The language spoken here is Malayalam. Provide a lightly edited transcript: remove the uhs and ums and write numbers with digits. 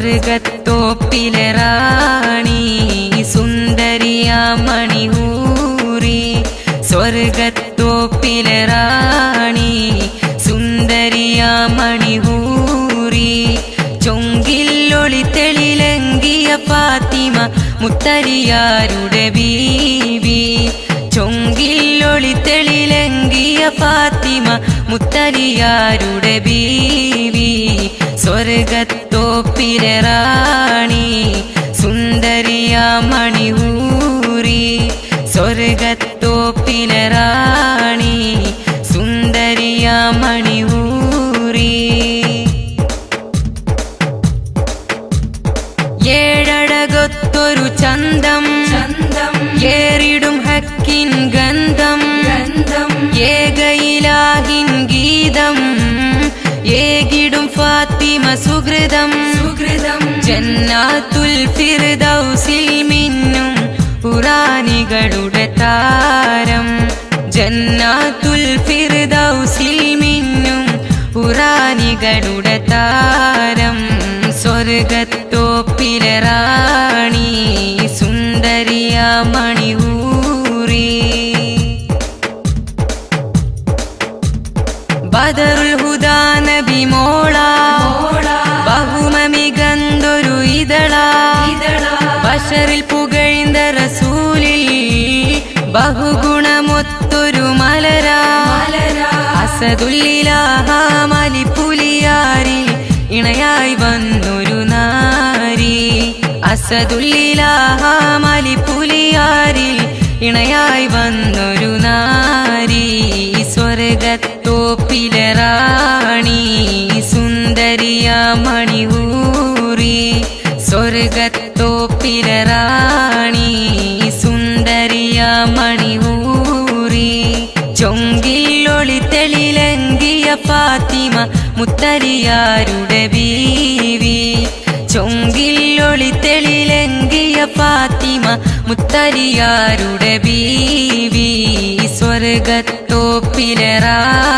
സ്വർഗത്തോപ്പിലെ റാണി സുന്ദരിയാം മണിഹൂറി സ്വർഗത്തോപ്പിലെ റാണി സുന്ദരിയാം മണിഹൂറി ചൊങ്കില്ലൊളി തെളിലങ്കിയ ഫാത്തിമ മുത്തലിയാരുടെ ബീവി ചൊങ്കില്ലൊളി തെളിലങ്കിയ ഫാത്തിമ മുത്തലിയാരുടെ ബീവി സ്വർഗത്തോപ്പിലെ റാണി സുന്ദരിയാം മണിഹൂറി സ്വർഗത്തോപ്പിലെ റാണി സുന്ദരിയാം മണിഹൂറി ഏഴഴകൊത്തൊരു ചന്തം ഏറിടും ഹക്കിൻ ഗന്ധം ഏകയിലാഹിൻ ഗീതം ഏകിടും ഫാത്തിമ സുഹൃതം ജന്നാത്തുൽ ഫിർദൗസിൽ മിന്നും ഖുറാനികളുടെ താരം ജന്നാത്തുൽ ഫിർദൗസിൽ മിന്നും ഖുറാനികളുടെ താരം സ്വർഗത്തോപ്പിലെ റാണി സുന്ദരിയാം മണിഹൂറി ബദറുൽ ഹുദാ നബി മോള ബഹുമമികന്തൊരു ഇതള ബശറിൽ പുകഴ്ന്ന റസൂലിൽ ബഹുഗുണമൊത്തൊരു മലര അസദുല്ലിലാഹ മലിപ്പുലിയാരിൽ ഇണയായി വന്നൊരു നാരി അസദുല്ലിലാഹ മലിപ്പുലിയാരിൽ ഇണയായി വന്നൊരു നാരി സ്വർഗത്തോപ്പിലെ റാണി സുന്ദരിയാം മണിഹൂറി സ്വർഗത്തോപ്പിലെ റാണി സുന്ദരിയാം മണിഹൂറി ചൊങ്കില്ലൊളി തെളിലങ്കിയ ഫാത്തിമ മുത്തലിയാരുടെ ബീവി ചൊങ്കില്ലൊളി തെളിലങ്കിയ ഫാത്തിമ മുത്തലിയാരുടെ ബീവി സ്വർഗത്തോപ്പിലെ റാണി